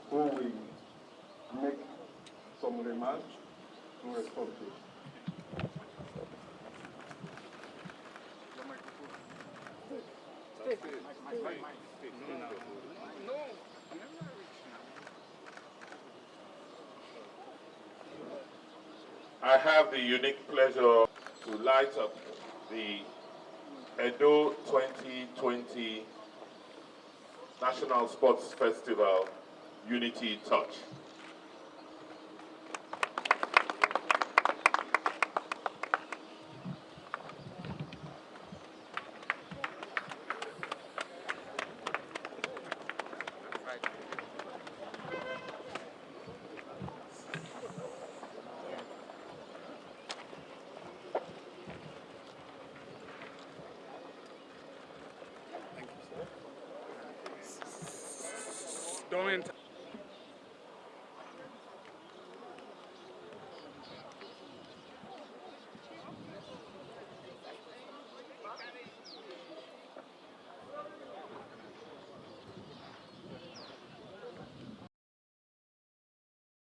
who will make some remarks to respond to. I have the unique pleasure to light up the Edo 2020 National Sports Festival Unity Touch.